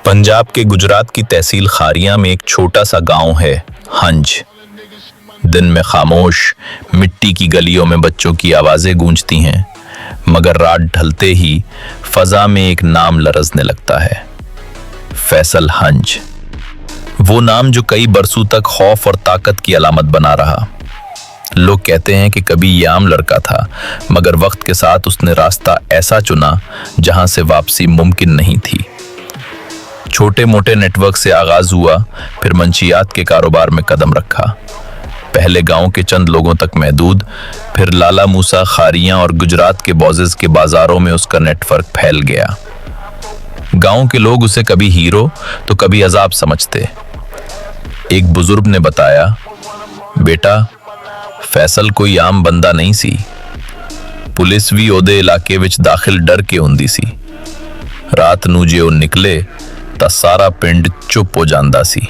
पंजाब के गुजरात की तहसील खारियां में एक छोटा सा गांव है, हंज। दिन में खामोश मिट्टी की गलियों में बच्चों की आवाजें गूंजती हैं, मगर रात ढलते ही फजा में एक नाम लरजने लगता है, फैसल हंज। वो नाम जो कई बरसों तक खौफ और ताकत की अलामत बना रहा। लोग कहते हैं कि कभी ये आम लड़का था, मगर वक्त के साथ उसने रास्ता ऐसा चुना जहां से वापसी मुमकिन नहीं थी। छोटे मोटे नेटवर्क से आगाज हुआ, फिर मंशियात के कारोबार में कदम रखा। पहले गांव के चंद लोगों तक महदूद, फिर लाला मूसा, खारियां और गुजरात के बॉजेस के बाजारों में उसका नेटवर्क फैल गया। गांव के लोग उसे कभी हीरो तो कभी अजाब समझते। एक बुजुर्ग ने बताया, बेटा फैसल कोई आम बंदा नहीं सी। पुलिस भी ओदे इलाके विच दाखिल डर के हुंदी सी। रात नूं जे ओ निकले ਤਾਂ ਸਾਰਾ ਪਿੰਡ ਚੁੱਪ ਹੋ ਜਾਂਦਾ ਸੀ।